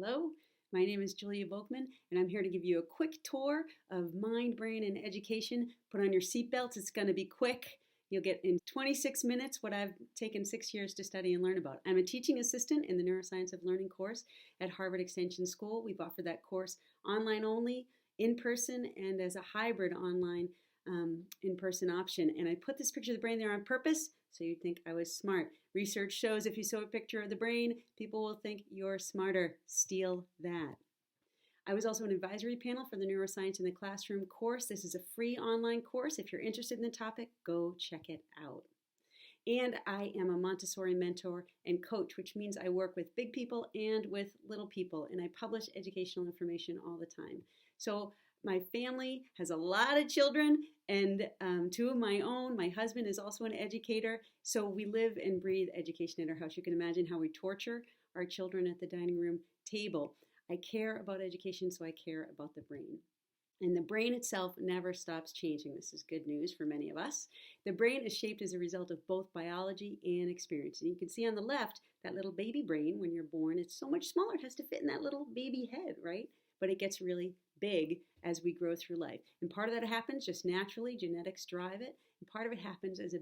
Hello, my name is Julia Volkman, and I'm here to give you a quick tour of mind, brain, and education. Put on your seatbelts, it's going to be quick. You'll get in 26 minutes what I've taken 6 years to study and learn about. I'm a teaching assistant in the Neuroscience of Learning course at Harvard Extension School. We've offered that course online only, in person, and as a hybrid online in-person option. And I put this picture of the brain there on purpose so you'd think I was smart. Research shows if you show a picture of the brain, people will think you're smarter. Steal that. I was also an advisory panel for the Neuroscience in the Classroom course. This is a free online course. If you're interested in the topic, go check it out. And I am a Montessori mentor and coach, which means I work with big people and with little people, and I publish educational information all the time. So my family has a lot of children and two of my own. My husband is also an educator, so we live and breathe education at our house. You can imagine how we torture our children at the dining room table. I care about education, so I care about the brain. And the brain itself never stops changing. This is good news for many of us. The brain is shaped as a result of both biology and experience. And you can see on the left, that little baby brain, when you're born, it's so much smaller. It has to fit in that little baby head, right? But it gets really big as we grow through life. And part of that happens just naturally, genetics drive it. And part of it happens as a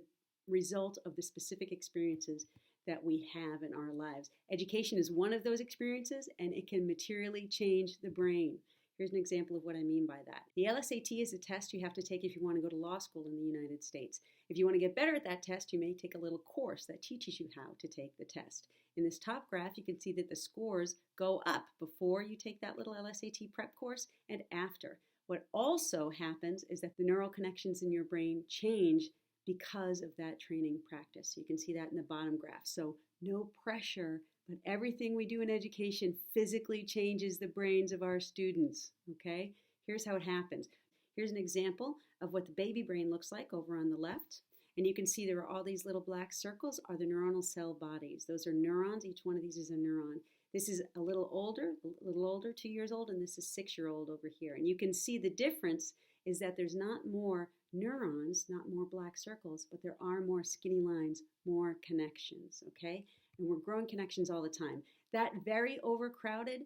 result of the specific experiences that we have in our lives. Education is one of those experiences, and it can materially change the brain. Here's an example of what I mean by that. The LSAT is a test you have to take if you want to go to law school in the United States. If you want to get better at that test, you may take a little course that teaches you how to take the test. In this top graph, you can see that the scores go up before you take that little LSAT prep course and after. What also happens is that the neural connections in your brain change because of that training practice. You can see that in the bottom graph. So no pressure, but everything we do in education physically changes the brains of our students, okay? Here's how it happens. Here's an example of what the baby brain looks like over on the left. And you can see there are all these little black circles are the neuronal cell bodies. Those are neurons. Each one of these is a neuron. This is a little older, 2 years old, and this is 6-year-old over here. And you can see the difference is that there's not more neurons, not more black circles, but there are more skinny lines, more connections, okay? And we're growing connections all the time. That very overcrowded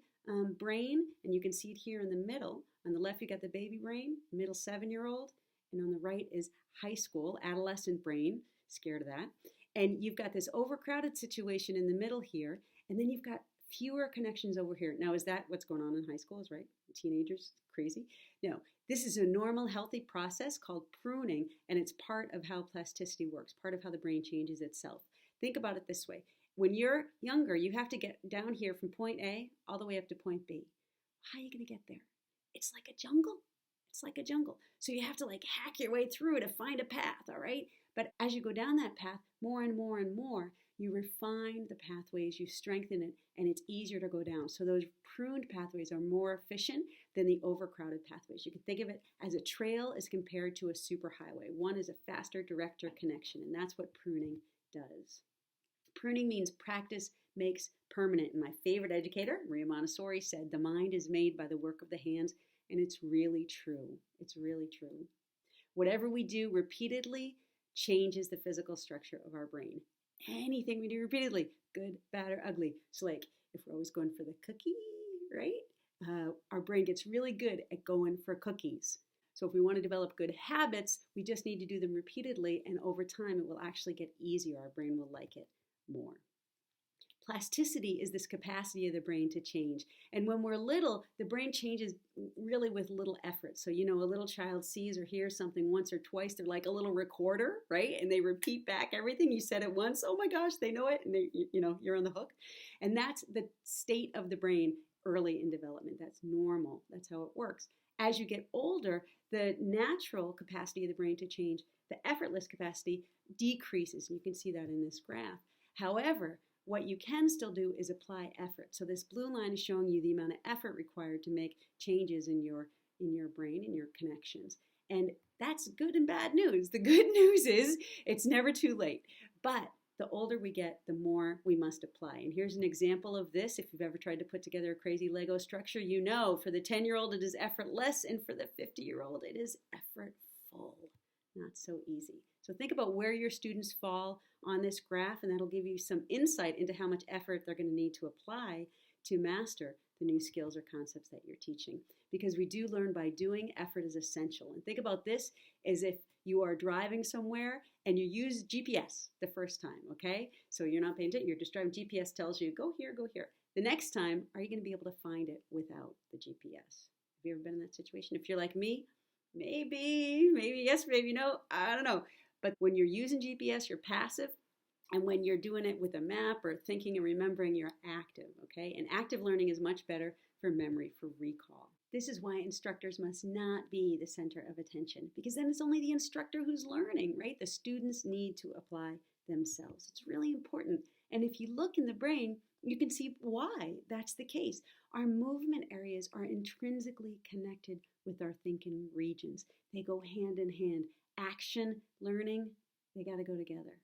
brain, and you can see it here in the middle. On the left, you got the baby brain, middle 7-year-old, and on the right is high school, adolescent brain, scared of that. And you've got this overcrowded situation in the middle here, and then you've got fewer connections over here. Now, is that what's going on in high schools, right? Teenagers, crazy? No, this is a normal, healthy process called pruning, and it's part of how plasticity works, part of how the brain changes itself. Think about it this way. When you're younger, you have to get down here from point A all the way up to point B. How are you going to get there? It's like a jungle. It's like a jungle. So you have to like hack your way through to find a path, all right? But as you go down that path, more and more and more, you refine the pathways, you strengthen it, and it's easier to go down. So those pruned pathways are more efficient than the overcrowded pathways. You can think of it as a trail as compared to a superhighway. One is a faster, directer connection, and that's what pruning does. Pruning means practice makes permanent. And my favorite educator, Maria Montessori, said, the mind is made by the work of the hands, and it's really true. It's really true. Whatever we do repeatedly changes the physical structure of our brain. Anything we do repeatedly, good, bad, or ugly. So like if we're always going for the cookie, right? Our brain gets really good at going for cookies. So if we want to develop good habits, we just need to do them repeatedly, and over time it will actually get easier. Our brain will like it more. Plasticity is this capacity of the brain to change. And when we're little, the brain changes really with little effort. So, you know, a little child sees or hears something once or twice. They're like a little recorder, right? And they repeat back everything you said at once. Oh my gosh, they know it. And they, you know, you're on the hook. And that's the state of the brain early in development. That's normal. That's how it works. As you get older, the natural capacity of the brain to change, the effortless capacity decreases. And you can see that in this graph. However, what you can still do is apply effort. So this blue line is showing you the amount of effort required to make changes in your brain, in your connections. And that's good and bad news. The good news is it's never too late. But the older we get, the more we must apply. And here's an example of this. If you've ever tried to put together a crazy Lego structure, you know for the 10-year-old it is effortless, and for the 50-year-old it is effortful. Not so easy. So think about where your students fall on this graph, and that'll give you some insight into how much effort they're going to need to apply to master the new skills or concepts that you're teaching. Because we do learn by doing, effort is essential. And think about this as if you are driving somewhere and you use GPS the first time, okay? So you're not paying attention, you're just driving, GPS tells you, go here, go here. The next time, are you going to be able to find it without the GPS? Have you ever been in that situation? If you're like me, maybe yes, maybe no, I don't know. But when you're using GPS, you're passive. And when you're doing it with a map or thinking and remembering, you're active, okay? And active learning is much better for memory, for recall. This is why instructors must not be the center of attention, because then it's only the instructor who's learning, right? The students need to apply themselves. It's really important. And if you look in the brain, you can see why that's the case. Our movement areas are intrinsically connected with our thinking regions. They go hand in hand. Action, learning, they got to go together.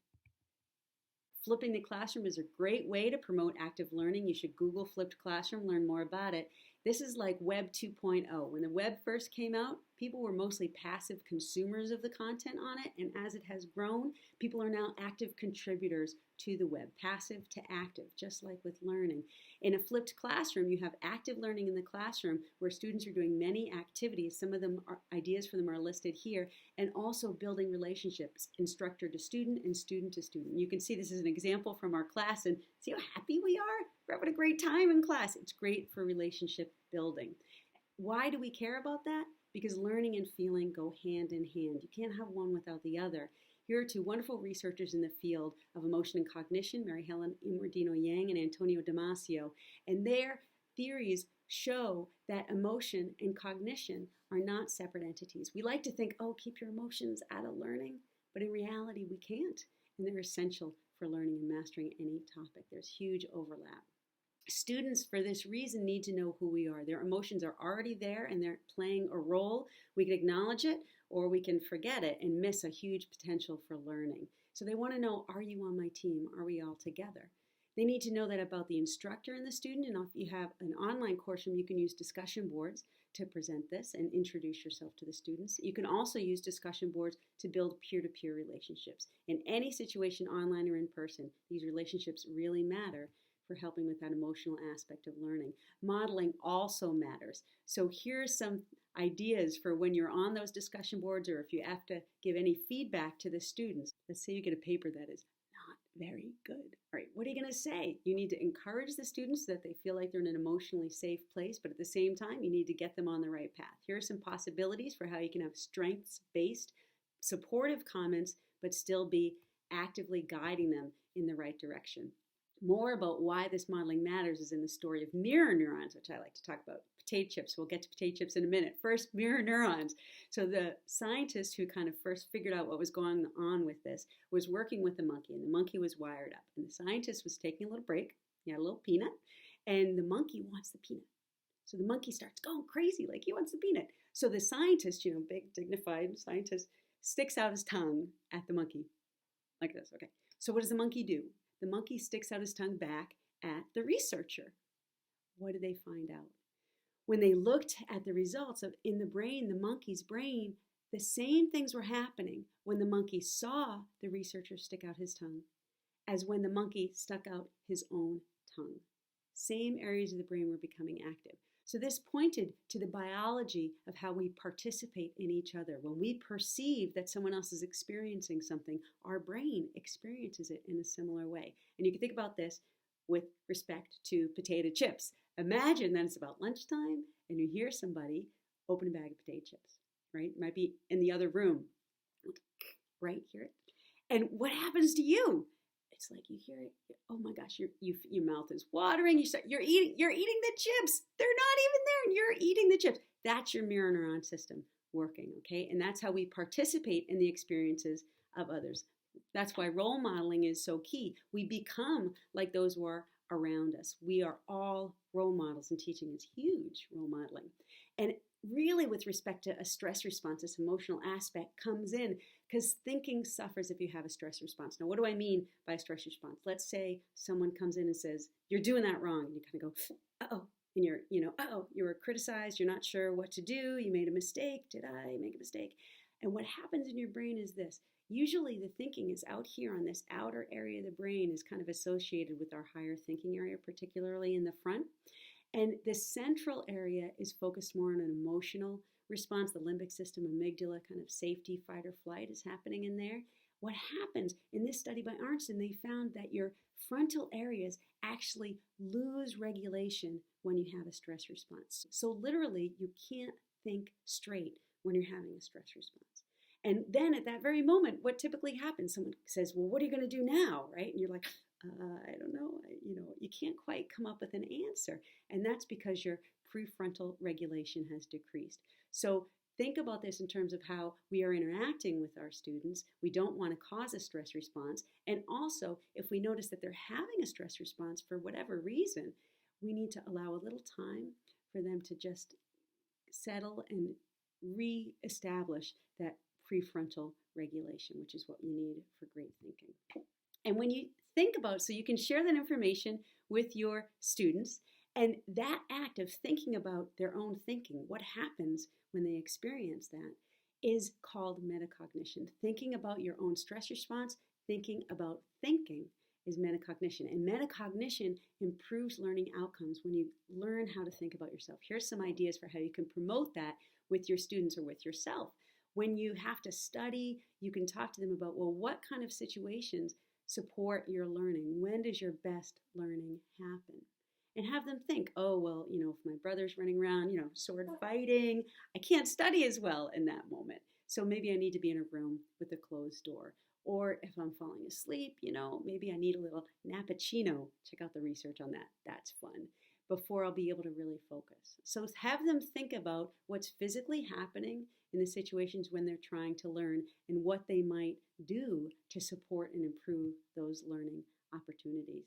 Flipping the classroom is a great way to promote active learning. You should Google flipped classroom, learn more about it. This is like Web 2.0. When the web first came out, people were mostly passive consumers of the content on it, and as it has grown, people are now active contributors to the web, passive to active, just like with learning. In a flipped classroom, you have active learning in the classroom where students are doing many activities. Some of them are ideas for them are listed here, and also building relationships, instructor to student and student to student. You can see this is an example from our class, and see how happy we are? We're having a great time in class. It's great for relationship building. Why do we care about that? Because learning and feeling go hand in hand. You can't have one without the other. Here are two wonderful researchers in the field of emotion and cognition, Mary Helen Immordino-Yang and Antonio Damasio, and their theories show that emotion and cognition are not separate entities. We like to think, oh, keep your emotions out of learning, but in reality, we can't, and they're essential for learning and mastering any topic. There's huge overlap. Students, for this reason, need to know who we are. Their emotions are already there and they're playing a role. We can acknowledge it or we can forget it and miss a huge potential for learning. So they want to know, are you on my team? Are we all together? They need to know that about the instructor and the student. And if you have an online course room, you can use discussion boards to present this and introduce yourself to the students. You can also use discussion boards to build peer-to-peer relationships. In any situation, online or in person, these relationships really matter for helping with that emotional aspect of learning. Modeling also matters. So here's some ideas for when you're on those discussion boards or if you have to give any feedback to the students. Let's say you get a paper that is not very good. All right, what are you going to say? You need to encourage the students so that they feel like they're in an emotionally safe place, but at the same time, you need to get them on the right path. Here are some possibilities for how you can have strengths-based, supportive comments, but still be actively guiding them in the right direction. More about why this modeling matters is in the story of mirror neurons, which I like to talk about. Potato chips. We'll get to potato chips in a minute. First, mirror neurons. So the scientist who kind of first figured out what was going on with this was working with the monkey, and the monkey was wired up. And the scientist was taking a little break. He had a little peanut, and the monkey wants the peanut. So the monkey starts going crazy, like he wants the peanut. So the scientist, big, dignified scientist, sticks out his tongue at the monkey, like this. Okay. So what does the monkey do? The monkey sticks out his tongue back at the researcher. What did they find out? When they looked at the results of in the brain, the monkey's brain, the same things were happening when the monkey saw the researcher stick out his tongue as when the monkey stuck out his own tongue. Same areas of the brain were becoming active. So this pointed to the biology of how we participate in each other. When we perceive that someone else is experiencing something, our brain experiences it in a similar way. And you can think about this with respect to potato chips. Imagine that it's about lunchtime and you hear somebody open a bag of potato chips, right? It might be in the other room, right? Hear it? And what happens to you? It's like you hear it. Oh my gosh, your mouth is watering. You're eating the chips. They're not even there, and you're eating the chips. That's your mirror neuron system working, okay? And that's how we participate in the experiences of others. That's why role modeling is so key. We become like those who are around us. We are all role models, and teaching is huge role modeling. And really, with respect to a stress response, this emotional aspect comes in because thinking suffers if you have a stress response. Now, what do I mean by a stress response? Let's say someone comes in and says, you're doing that wrong. And you kind of go, uh-oh. And you were criticized. You're not sure what to do. You made a mistake. Did I make a mistake? And what happens in your brain is this. Usually the thinking is out here on this outer area of the brain is kind of associated with our higher thinking area, particularly in the front. And the central area is focused more on an emotional response. The limbic system, amygdala, kind of safety, fight or flight is happening in there. What happens in this study by Arntzen, they found that your frontal areas actually lose regulation when you have a stress response. So literally, you can't think straight when you're having a stress response. And then at that very moment, what typically happens? Someone says, well, what are you going to do now, right? And you're like, I don't know. You can't quite come up with an answer. And that's because your prefrontal regulation has decreased. So think about this in terms of how we are interacting with our students. We don't want to cause a stress response. And also, if we notice that they're having a stress response for whatever reason, we need to allow a little time for them to just settle and re-establish that prefrontal regulation, which is what you need for great thinking. And when you think about, so you can share that information with your students, and that act of thinking about their own thinking, what happens when they experience that, is called metacognition. Thinking about your own stress response, thinking about thinking is metacognition. And metacognition improves learning outcomes when you learn how to think about yourself. Here's some ideas for how you can promote that with your students or with yourself. When you have to study, you can talk to them about, well, what kind of situations support your learning? When does your best learning happen? And have them think, oh, well, if my brother's running around, sword fighting, I can't study as well in that moment. So maybe I need to be in a room with a closed door. Or if I'm falling asleep, maybe I need a little nappuccino. Check out the research on that. That's fun. Before I'll be able to really focus. So have them think about what's physically happening in the situations when they're trying to learn and what they might do to support and improve those learning opportunities.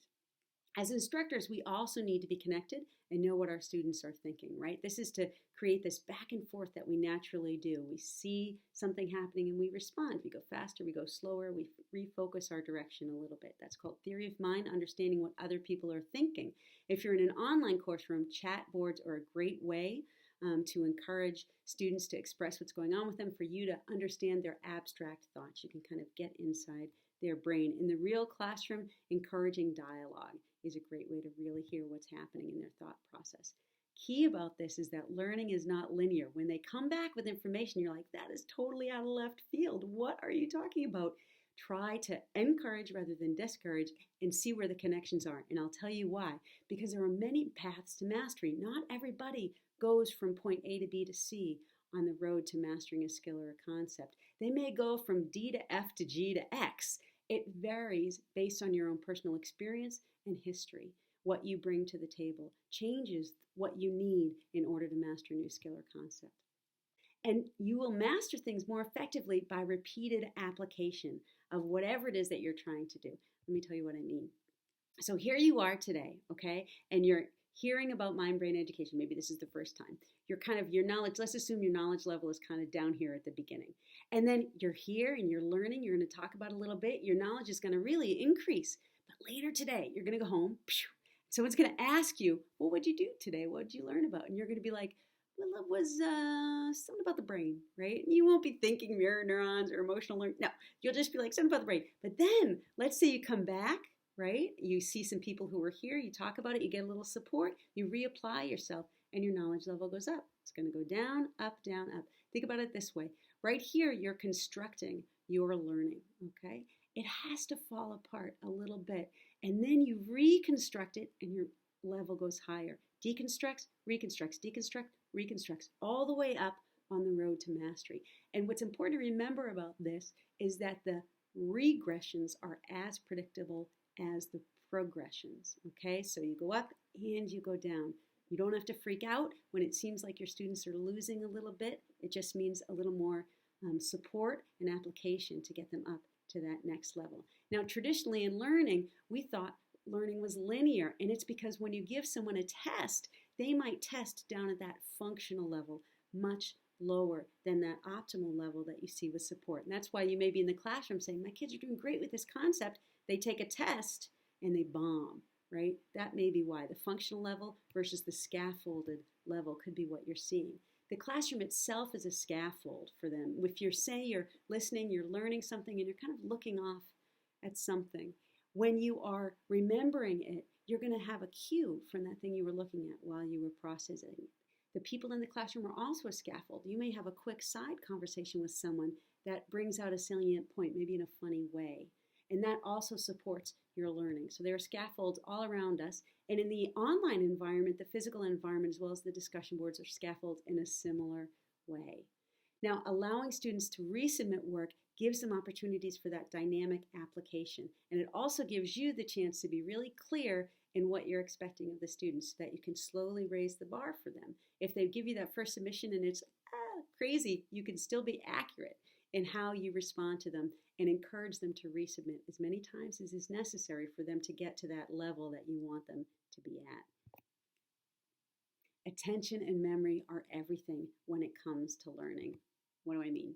As instructors, we also need to be connected and know what our students are thinking, right? This is to create this back and forth that we naturally do. We see something happening and we respond. We go faster, we go slower, we refocus our direction a little bit. That's called theory of mind, understanding what other people are thinking. If you're in an online course room, chat boards are a great way to encourage students to express what's going on with them, for you to understand their abstract thoughts. You can kind of get inside their brain. In the real classroom, encouraging dialogue is a great way to really hear what's happening in their thought process. Key about this is that learning is not linear. When they come back with information, you're like, that is totally out of left field. What are you talking about? Try to encourage rather than discourage and see where the connections are. And I'll tell you why. Because there are many paths to mastery. Not everybody goes from point A to B to C on the road to mastering a skill or a concept. They may go from D to F to G to X. It varies based on your own personal experience and history. What you bring to the table changes what you need in order to master a new skill or concept. And you will master things more effectively by repeated application of whatever it is that you're trying to do. Let me tell you what I mean. So here you are today, okay? And you're hearing about mind-brain education. Maybe this is the first time. Your knowledge, let's assume your knowledge level is kind of down here at the beginning. And then you're here and you're learning, you're going to talk about it a little bit. Your knowledge is going to really increase. But later today, you're going to go home. Someone's going to ask you, well, what'd you do today? What did you learn about? And you're going to be like, well, it was something about the brain, right? You won't be thinking mirror neurons or emotional learning. No, you'll just be like, something about the brain. But then, let's say you come back, right? You see some people who were here, you talk about it, you get a little support, you reapply yourself, and your knowledge level goes up. It's going to go down, up, down, up. Think about it this way. Right here, you're constructing your learning, okay? It has to fall apart a little bit, and then you reconstruct it, and your level goes higher. Deconstructs, reconstructs, deconstruct, reconstructs, all the way up on the road to mastery. And what's important to remember about this is that the regressions are as predictable as the progressions, okay? So you go up and you go down. You don't have to freak out when it seems like your students are losing a little bit. It just means a little more support and application to get them up to that next level. Now, traditionally in learning, we thought learning was linear, and it's because when you give someone a test, they might test down at that functional level much lower than that optimal level that you see with support. And that's why you may be in the classroom saying, my kids are doing great with this concept. They take a test and they bomb, right? That may be why. The functional level versus the scaffolded level could be what you're seeing. The classroom itself is a scaffold for them. If you're saying you're listening, you're learning something, and you're kind of looking off at something, when you are remembering it, you're going to have a cue from that thing you were looking at while you were processing. The people in the classroom are also a scaffold. You may have a quick side conversation with someone that brings out a salient point, maybe in a funny way. And that also supports your learning. So there are scaffolds all around us. And in the online environment, the physical environment, as well as the discussion boards, are scaffolds in a similar way. Now, allowing students to resubmit work gives them opportunities for that dynamic application. And it also gives you the chance to be really clear in what you're expecting of the students, so that you can slowly raise the bar for them. If they give you that first submission and it's crazy, you can still be accurate in how you respond to them and encourage them to resubmit as many times as is necessary for them to get to that level that you want them to be at. Attention and memory are everything when it comes to learning. What do I mean?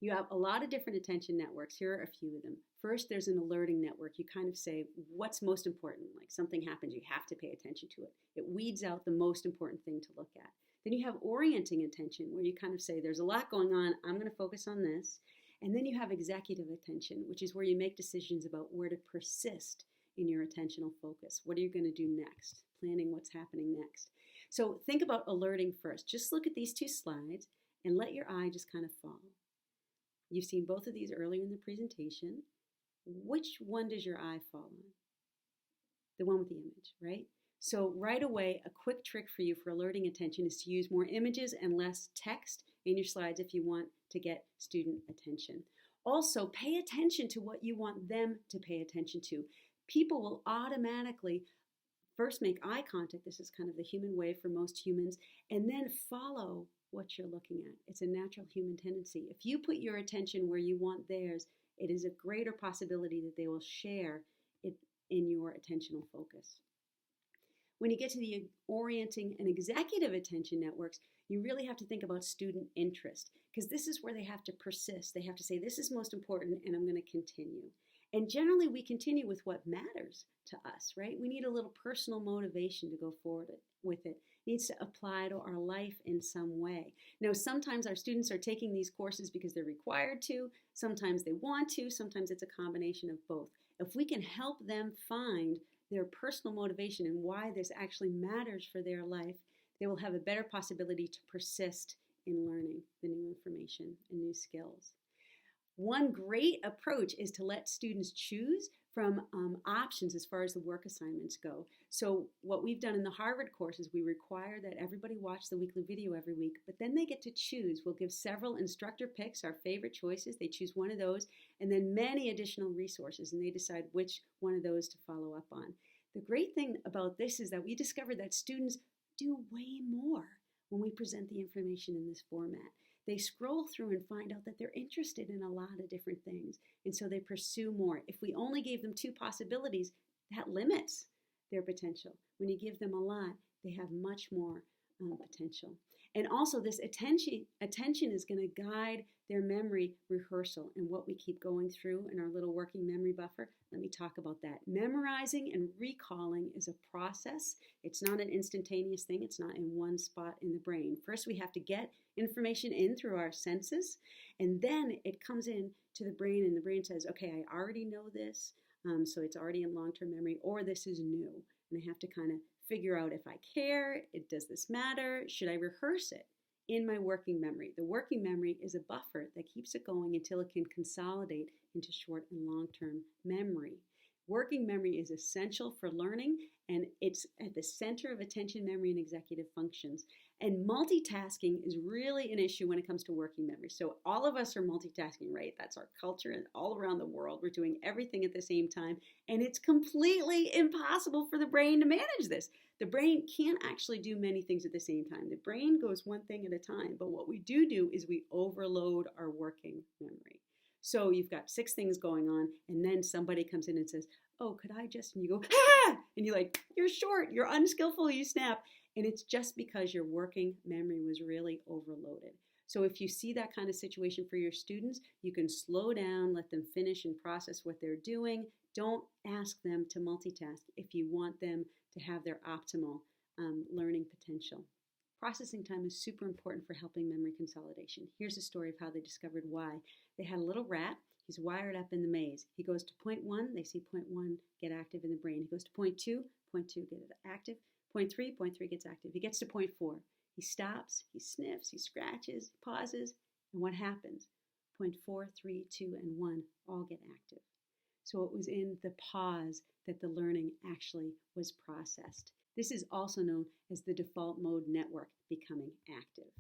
You have a lot of different attention networks. Here are a few of them. First, there's an alerting network. You kind of say, what's most important? Like something happens, you have to pay attention to it. It weeds out the most important thing to look at. Then you have orienting attention, where you kind of say, there's a lot going on, I'm going to focus on this. And then you have executive attention, which is where you make decisions about where to persist in your attentional focus. What are you going to do next? Planning what's happening next. So think about alerting first. Just look at these two slides and let your eye just kind of follow. You've seen both of these earlier in the presentation. Which one does your eye fall on? The one with the image, right? So right away, a quick trick for you for alerting attention is to use more images and less text in your slides if you want to get student attention. Also, pay attention to what you want them to pay attention to. People will automatically first make eye contact. This is kind of the human way for most humans, and then follow what you're looking at. It's a natural human tendency. If you put your attention where you want theirs, it is a greater possibility that they will share it in your attentional focus. When you get to the orienting and executive attention networks, you really have to think about student interest, because this is where they have to persist. They have to say, this is most important and I'm going to continue. And generally we continue with what matters to us, right? We need a little personal motivation to go forward with it. It needs to apply to our life in some way. Now, sometimes our students are taking these courses because they're required to, sometimes they want to, sometimes it's a combination of both. If we can help them find their personal motivation and why this actually matters for their life, they will have a better possibility to persist in learning the new information and new skills. One great approach is to let students choose from options as far as the work assignments go. So what we've done in the Harvard course is we require that everybody watch the weekly video every week, but then they get to choose. We'll give several instructor picks, our favorite choices. They choose one of those, and then many additional resources, and they decide which one of those to follow up on. The great thing about this is that we discovered that students do way more when we present the information in this format. They scroll through and find out that they're interested in a lot of different things, and so they pursue more. If we only gave them two possibilities, that limits their potential. When you give them a lot, they have much more potential. And also this attention is going to guide their memory rehearsal and what we keep going through in our little working memory buffer. Let me talk about that. Memorizing and recalling is a process. It's not an instantaneous thing. It's not in one spot in the brain. First, we have to get information in through our senses, and then it comes in to the brain, and the brain says, okay, I already know this, so it's already in long-term memory, or this is new. And I have to kind of figure out if I care, does this matter, should I rehearse it in my working memory? The working memory is a buffer that keeps it going until it can consolidate into short and long-term memory. Working memory is essential for learning, and it's at the center of attention, memory, and executive functions. And multitasking is really an issue when it comes to working memory. So all of us are multitasking, right? That's our culture, and all around the world, we're doing everything at the same time, and it's completely impossible for the brain to manage this. The brain can't actually do many things at the same time. The brain goes one thing at a time, but what we do is we overload our working memory. So you've got 6 things going on, and then somebody comes in and says, oh, could I just, and you go, ah! And you're like, you're short, you're unskillful, you snap. And it's just because your working memory was really overloaded. So if you see that kind of situation for your students, you can slow down, let them finish and process what they're doing. Don't ask them to multitask if you want them to have their optimal learning potential. Processing time is super important for helping memory consolidation. Here's a story of how they discovered why. They had a little rat. He's wired up in the maze. He goes to point 1, they see point 1 get active in the brain. He goes to point 2 get active. Point 3 gets active. He gets to point 4. He stops, he sniffs, he scratches, pauses, and what happens? Point 4, 3, 2, and 1 all get active. So it was in the pause that the learning actually was processed. This is also known as the default mode network becoming active.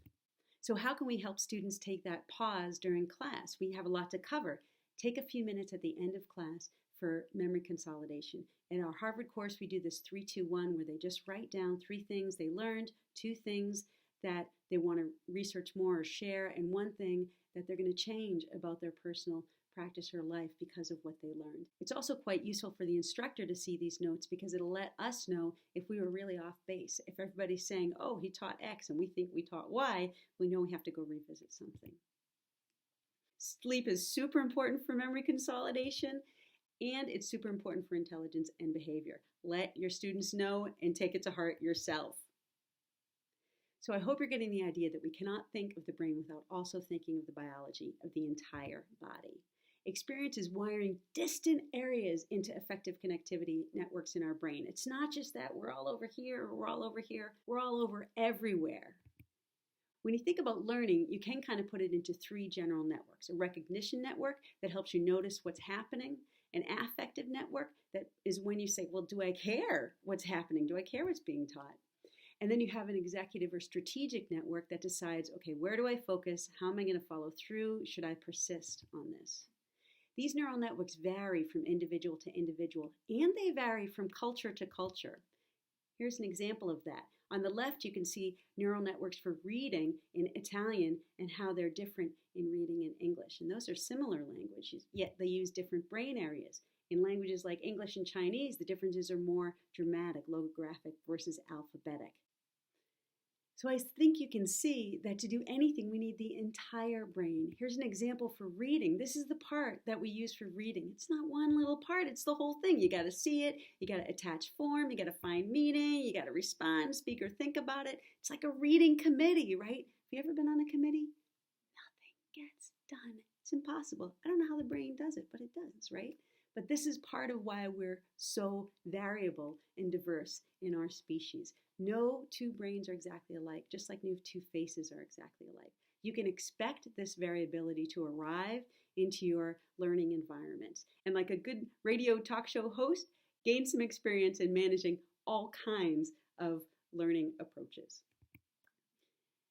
So how can we help students take that pause during class? We have a lot to cover. Take a few minutes at the end of class for memory consolidation. In our Harvard course, we do this 3-2-1 where they just write down 3 things they learned, 2 things that they want to research more or share, and 1 thing that they're going to change about their personal practice or life because of what they learned. It's also quite useful for the instructor to see these notes because it'll let us know if we were really off base. If everybody's saying, oh, he taught X and we think we taught Y, we know we have to go revisit something. Sleep is super important for memory consolidation, and it's super important for intelligence and behavior. Let your students know and take it to heart yourself. So I hope you're getting the idea that we cannot think of the brain without also thinking of the biology of the entire body. Experience is wiring distant areas into effective connectivity networks in our brain. It's not just that we're all over here or we're all over here, we're all over everywhere. When you think about learning, you can kind of put it into 3 general networks. A recognition network that helps you notice what's happening. An affective network that is when you say, well, do I care what's happening? Do I care what's being taught? And then you have an executive or strategic network that decides, okay, where do I focus? How am I going to follow through? Should I persist on this? These neural networks vary from individual to individual, and they vary from culture to culture. Here's an example of that. On the left, you can see neural networks for reading in Italian and how they're different in reading in English. And those are similar languages, yet they use different brain areas. In languages like English and Chinese, the differences are more dramatic, logographic versus alphabetic. So I think you can see that to do anything, we need the entire brain. Here's an example for reading. This is the part that we use for reading. It's not one little part, it's the whole thing. You got to see it, you got to attach form, you got to find meaning, you got to respond, speak, or think about it. It's like a reading committee, right? Have you ever been on a committee? Nothing gets done. It's impossible. I don't know how the brain does it, but it does, right? But this is part of why we're so variable and diverse in our species. No 2 brains are exactly alike, just like no 2 faces are exactly alike. You can expect this variability to arrive into your learning environments. And like a good radio talk show host, gain some experience in managing all kinds of learning approaches.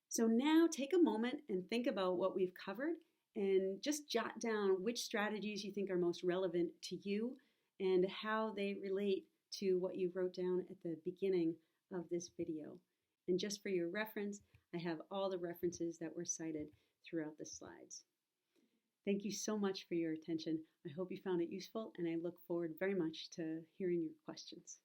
So now take a moment and think about what we've covered and just jot down which strategies you think are most relevant to you and how they relate to what you wrote down at the beginning of this video. And just for your reference, I have all the references that were cited throughout the slides. Thank you so much for your attention. I hope you found it useful, and I look forward very much to hearing your questions.